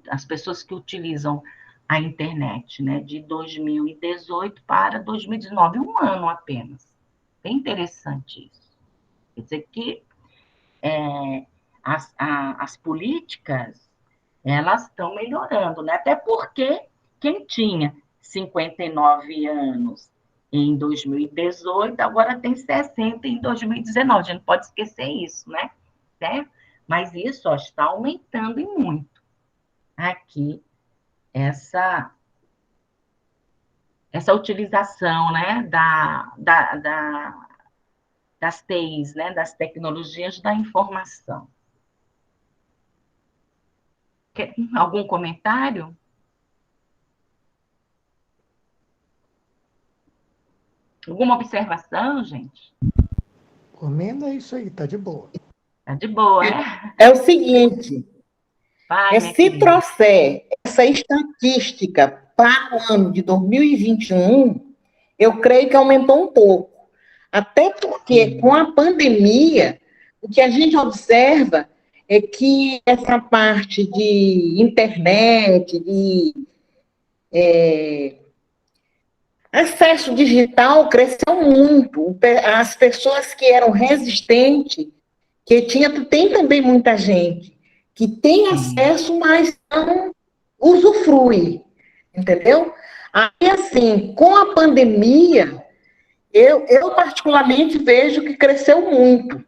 As pessoas que utilizam a internet, né, de 2018 para 2019, um ano apenas. Bem interessante isso. Quer dizer que as políticas, elas estão melhorando, né? Até porque quem tinha 59 anos em 2018, agora tem 60 em 2019. A gente não pode esquecer isso, né? Certo? Mas isso ó, está aumentando e muito aqui essa utilização, né, das TIs, né, das tecnologias da informação. Algum comentário? Alguma observação, gente? Comenda isso aí, tá de boa. Tá de boa, é? É o seguinte, Vai, minha se querida. trouxer essa estatística para o ano de 2021, eu creio que aumentou um pouco. Até porque, com a pandemia, o que a gente observa é que essa parte de internet, de acesso digital cresceu muito. As pessoas que eram resistentes, que tem também muita gente que tem acesso, mas não usufrui, entendeu? Aí, assim, com a pandemia, eu particularmente vejo que cresceu muito,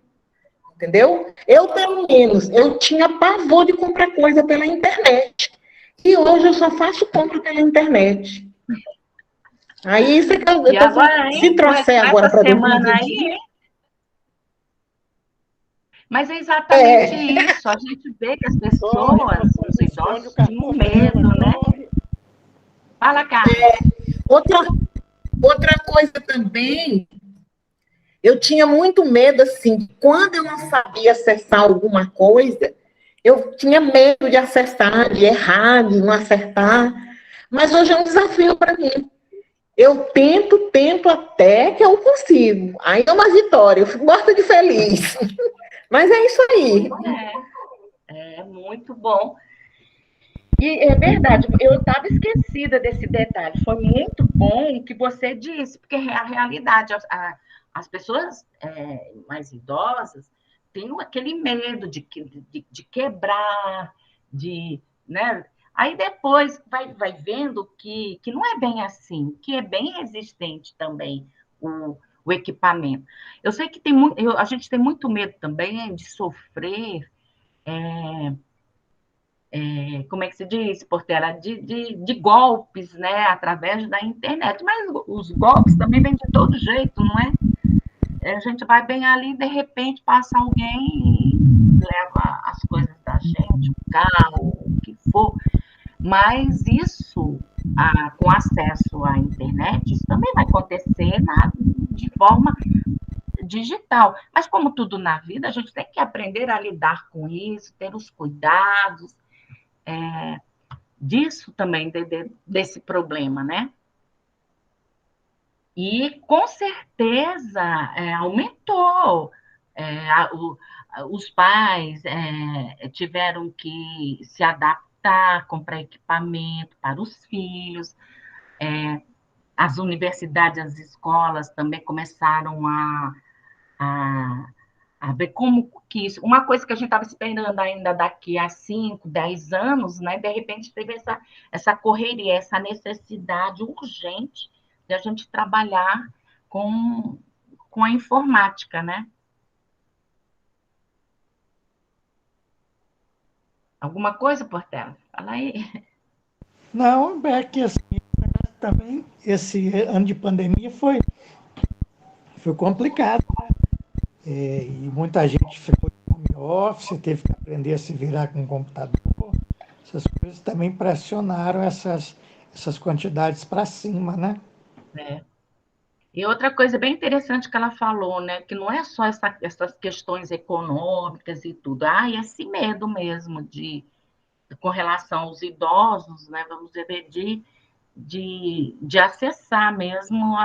entendeu? Eu, pelo menos, eu tinha pavor de comprar coisa pela internet. E hoje eu só faço compra pela internet. Aí, isso é que E agora, se hein, com trouxer agora essa para semana 2021... aí, mas é exatamente isso. A gente vê que as pessoas, os Esconde o idosos, tinham cartão dela, medo, né? corre. Fala, Carla. Outra coisa também, eu tinha muito medo, assim, quando eu não sabia acessar alguma coisa, eu tinha medo de acessar, de errar, de não acertar, mas hoje é um desafio para mim. Eu tento até que eu consigo. Aí é uma vitória, eu gosto de feliz. Mas é isso aí. É muito bom. E é verdade, eu estava esquecida desse detalhe. Foi muito bom o que você disse, porque é a realidade. As pessoas mais idosas têm aquele medo de quebrar, né? Aí depois vai vendo que não é bem assim, que é bem resistente também o equipamento. Eu sei que a gente tem muito medo também de sofrer como é que se diz, Portela, de golpes, né, através da internet. Mas os golpes também vêm de todo jeito, não é? A gente vai bem ali, de repente passa alguém e leva as coisas da gente, o carro, o que for. Mas isso, com acesso à internet, isso também vai acontecer de forma digital. Mas como tudo na vida, a gente tem que aprender a lidar com isso, ter os cuidados, disso também, desse problema, né? E com certeza aumentou. Os pais tiveram que se adaptar, comprar equipamento para os filhos. As universidades, as escolas também começaram a ver como que isso. Uma coisa que a gente estava esperando ainda daqui a 5, 10 anos, né? De repente teve essa correria, essa necessidade urgente de a gente trabalhar com a informática, né? Alguma coisa, Portela? Fala aí. Não, é que assim, também esse ano de pandemia foi complicado. E muita gente ficou em home office, teve que aprender a se virar com o computador. Essas coisas também pressionaram essas quantidades para cima, né? É. E outra coisa bem interessante que ela falou, né, que não é só essas questões econômicas e tudo, e esse medo mesmo com relação aos idosos, né, vamos dizer, de acessar mesmo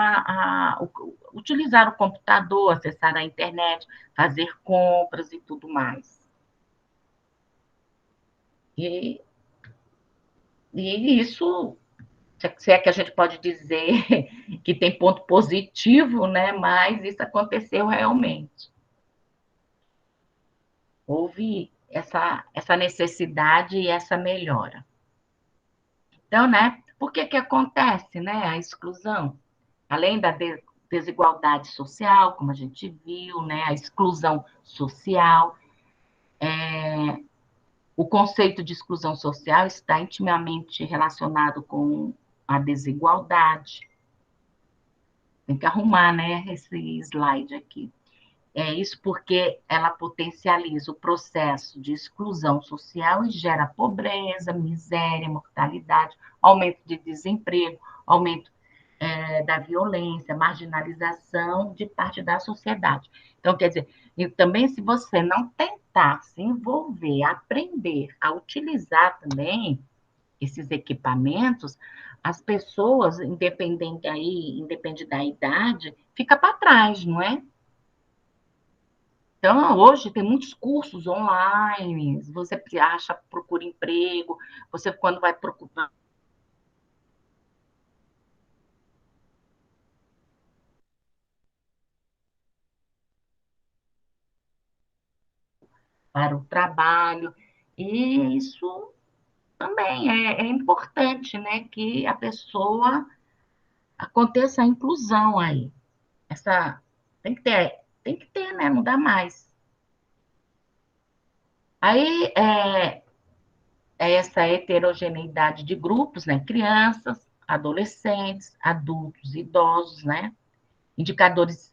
utilizar o computador, acessar a internet, fazer compras e tudo mais. E, e isso, se é que a gente pode dizer que tem ponto positivo, né? Mas isso aconteceu realmente. Houve essa necessidade e essa melhora. Então, né? Por que acontece, né? A exclusão? Além da desigualdade social, como a gente viu, né? A exclusão social. O conceito de exclusão social está intimamente relacionado com a desigualdade. Tem que arrumar, né, esse slide aqui. É isso porque ela potencializa o processo de exclusão social e gera pobreza, miséria, mortalidade, aumento de desemprego, aumento da violência, marginalização de parte da sociedade. Então, quer dizer, e também se você não tentar se envolver, aprender a utilizar também esses equipamentos, as pessoas, independente da idade, fica para trás, não é? Então, hoje tem muitos cursos online, você acha, procura emprego, você quando vai procurar para o trabalho, e isso também é importante, né, que a pessoa aconteça a inclusão aí. Essa tem que ter, né? Não dá mais. Aí é essa heterogeneidade de grupos, né? Crianças, adolescentes, adultos, idosos, né? Indicadores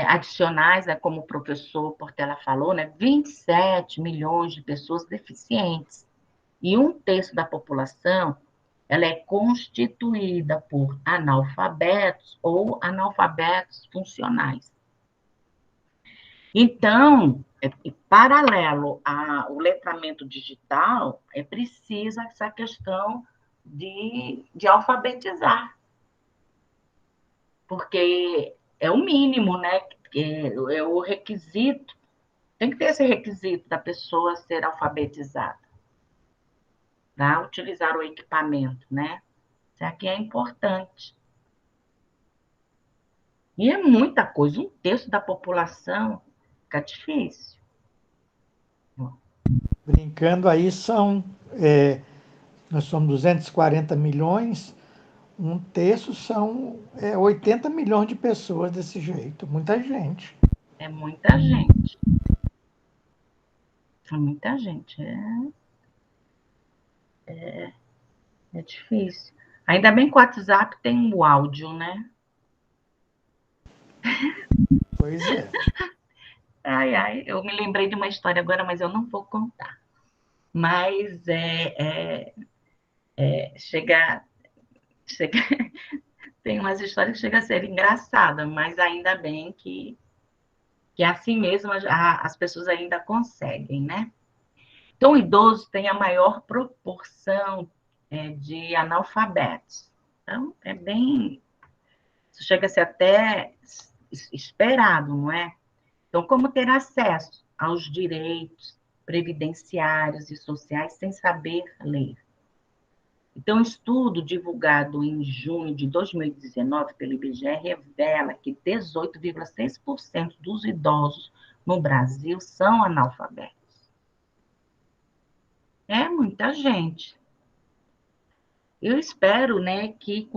adicionais, né? Como o professor Portela falou, né? 27 milhões de pessoas deficientes. E um terço da população ela é constituída por analfabetos ou analfabetos funcionais. Então, paralelo ao letramento digital, é preciso essa questão de alfabetizar, porque é o mínimo, né? É o requisito, tem que ter esse requisito da pessoa ser alfabetizada, tá? Utilizar o equipamento, né? Isso aqui é importante. E é muita coisa, um terço da população fica difícil. Brincando aí, nós somos 240 milhões, um terço são 80 milhões de pessoas desse jeito, muita gente. É muita gente. É muita gente. É difícil. Ainda bem que o WhatsApp tem o áudio, né? Pois é. Ai, ai, eu me lembrei de uma história agora, mas eu não vou contar. Mas chega, chega, tem umas histórias que chegam a ser engraçadas, mas ainda bem que assim mesmo as pessoas ainda conseguem, né? Então, o idoso tem a maior proporção de analfabetos. Então, isso chega a ser até esperado, não é? Então, como ter acesso aos direitos previdenciários e sociais sem saber ler? Então, um estudo divulgado em junho de 2019 pelo IBGE revela que 18,6% dos idosos no Brasil são analfabetos. É muita gente. Eu espero, né, que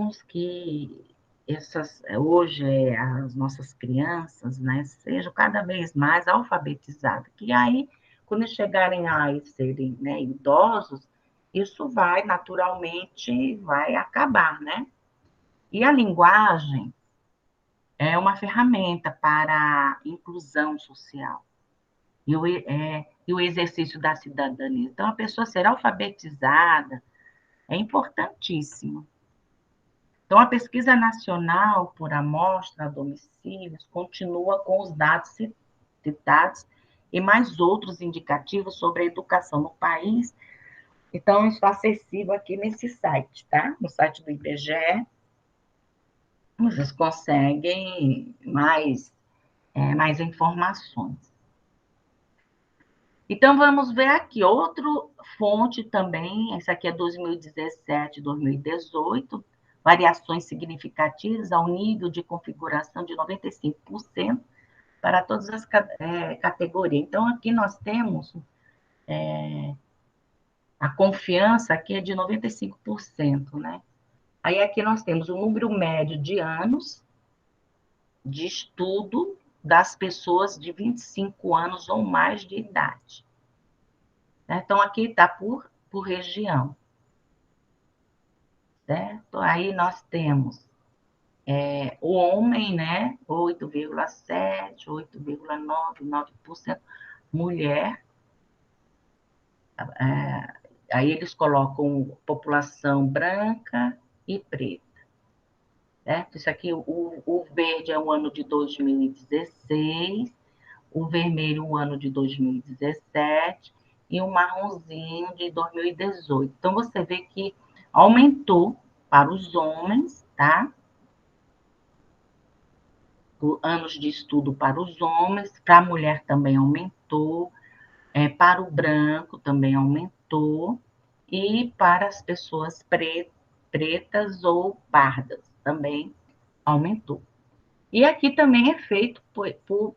hoje as nossas crianças, né, sejam cada vez mais alfabetizadas, que aí, quando chegarem a serem, né, idosos, isso vai naturalmente vai acabar, né? E a linguagem é uma ferramenta para a inclusão social e o exercício da cidadania. Então, a pessoa ser alfabetizada é importantíssimo. Então, a pesquisa nacional por amostra a domicílios continua com os dados citados e mais outros indicativos sobre a educação no país. Então, está acessível aqui nesse site, tá? No site do IBGE, vocês conseguem mais informações. Então, vamos ver aqui, outra fonte também, essa aqui é 2017, 2018, variações significativas ao nível de configuração de 95% para todas as categorias. Então, aqui nós temos a confiança aqui é de 95%, né? Aí aqui nós temos o número médio de anos de estudo das pessoas de 25 anos ou mais de idade. Então, aqui está por região. Certo? Aí nós temos o homem, né? 8,7%, 8,9%, 9%. Mulher, aí eles colocam população branca e preta. Certo? Isso aqui, o verde é o ano de 2016, o vermelho o ano de 2017 e o marronzinho de 2018. Então, você vê que aumentou para os homens, tá? Anos de estudo para os homens, para a mulher também aumentou, para o branco também aumentou, e para as pessoas pretas ou pardas também aumentou. E aqui também é feito por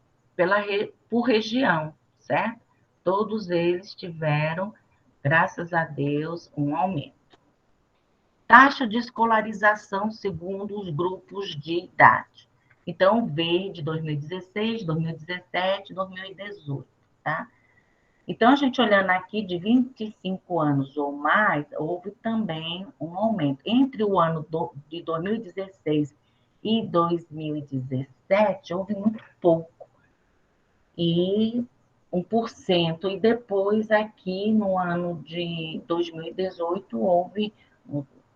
região, certo? Todos eles tiveram, graças a Deus, um aumento. Taxa de escolarização segundo os grupos de idade. Então, veio de 2016, 2017, 2018, tá? Então, a gente olhando aqui, de 25 anos ou mais, houve também um aumento. Entre o ano de 2016 e 2017, houve muito pouco, e 1%. E depois, aqui no ano de 2018, houve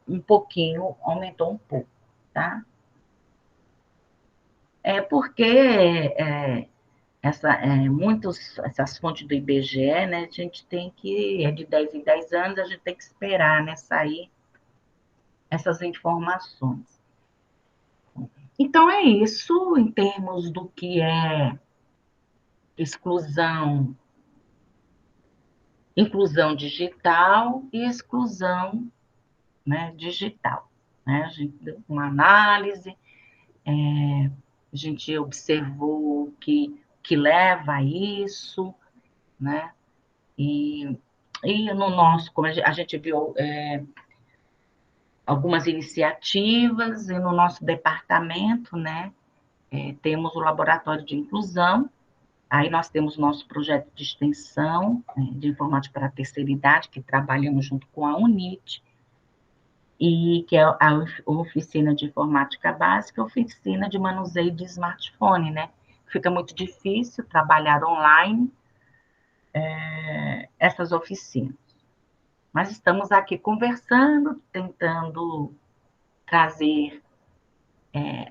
um pouquinho, aumentou um pouco, tá? É porque essas fontes do IBGE, né, a gente tem que, de 10 em 10 anos, a gente tem que esperar, né, sair essas informações. Então, é isso em termos do que é inclusão digital e exclusão, né, digital. Né? A gente deu uma análise, a gente observou que leva a isso, né? E no nosso, como a gente viu algumas iniciativas, e no nosso departamento, né, temos o laboratório de inclusão, aí nós temos nosso projeto de extensão de informática para a terceira idade, que trabalhamos junto com a UNIT, e que é a oficina de informática básica, a oficina de manuseio de smartphone, né? Fica muito difícil trabalhar online essas oficinas. Mas estamos aqui conversando, tentando trazer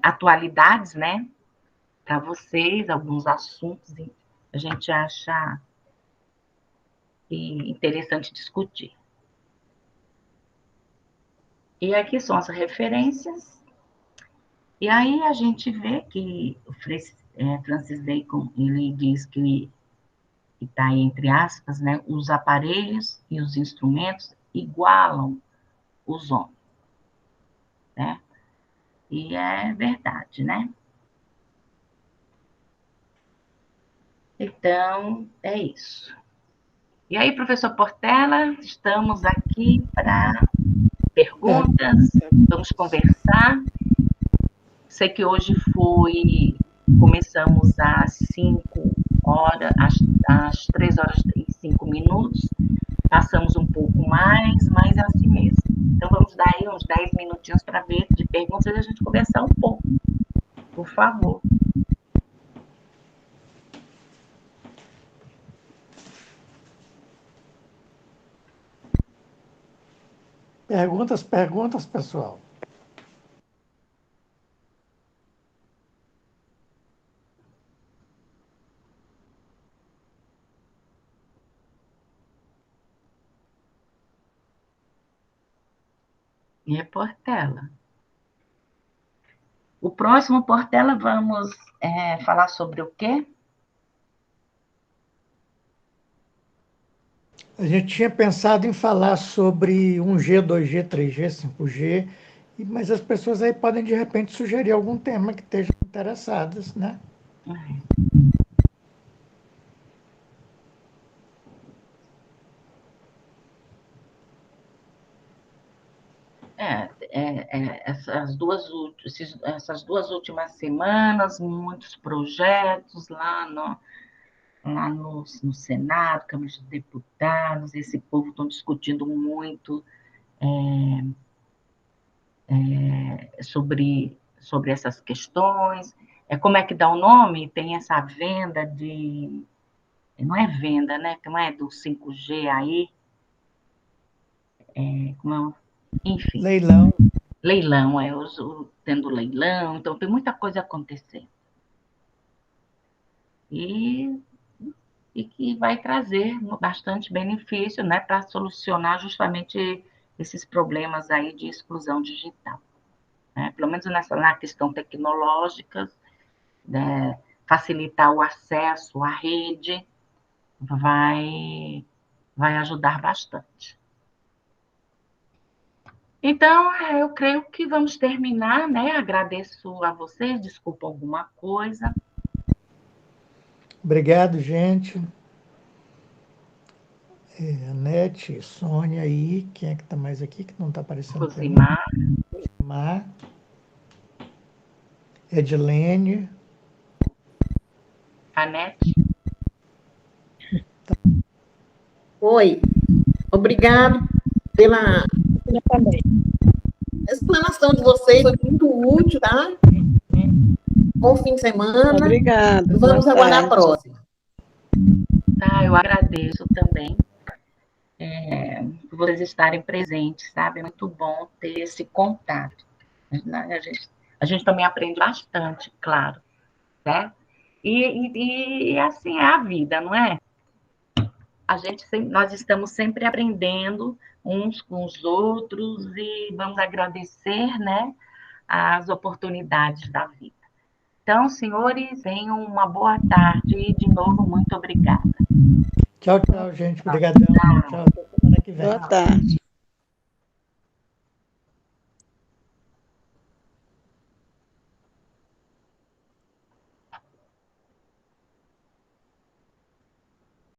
atualidades, né, para vocês, alguns assuntos que a gente acha interessante discutir. E aqui são as referências. E aí a gente vê que o Francis Bacon, ele diz que está entre aspas, né, os aparelhos e os instrumentos igualam os homens, né? E é verdade, né? Então, é isso. E aí, professor Portela, estamos aqui para perguntas, vamos conversar. Sei que hoje começamos às 5 horas, às 3 horas e 5 minutos, passamos um pouco mais, mas é assim mesmo. Então, vamos dar aí uns 10 minutinhos para ver de perguntas e a gente conversar um pouco, por favor. Perguntas, pessoal. E é Portela. O próximo Portela vamos falar sobre o quê? A gente tinha pensado em falar sobre 1G, 2G, 3G, 5G, mas as pessoas aí podem, de repente, sugerir algum tema que estejam interessadas, né? Essas duas últimas semanas, muitos projetos lá no Senado, Câmara de Deputados, esse povo estão discutindo muito sobre essas questões. Como é que dá o nome? Tem essa venda de... Não é venda, né? Que não é do 5G aí. Enfim. Leilão. Leilão, tendo leilão, então tem muita coisa acontecendo. E que vai trazer bastante benefício, né, para solucionar justamente esses problemas aí de exclusão digital. Né? Pelo menos na questão tecnológica, né, facilitar o acesso à rede vai ajudar bastante. Então, eu creio que vamos terminar, né? Agradeço a vocês, desculpa alguma coisa. Obrigado, gente. Anete, Sônia aí, quem é que está mais aqui que não está aparecendo para mim? Rosimar. Edilene. Anete. Oi. Obrigado pela explanação de vocês, foi muito útil, tá? Bom fim de semana. Obrigada. Vamos aguardar a próxima. Tá, eu agradeço também por vocês estarem presentes, sabe? É muito bom ter esse contato. A gente também aprende bastante, claro, né? E assim é a vida, não é? Nós estamos sempre aprendendo uns com os outros e vamos agradecer, né, as oportunidades da vida. Então, senhores, tenham uma boa tarde e, de novo, muito obrigada. Tchau, tchau, gente. Obrigadão. Tchau, até semana que vem. Boa tarde.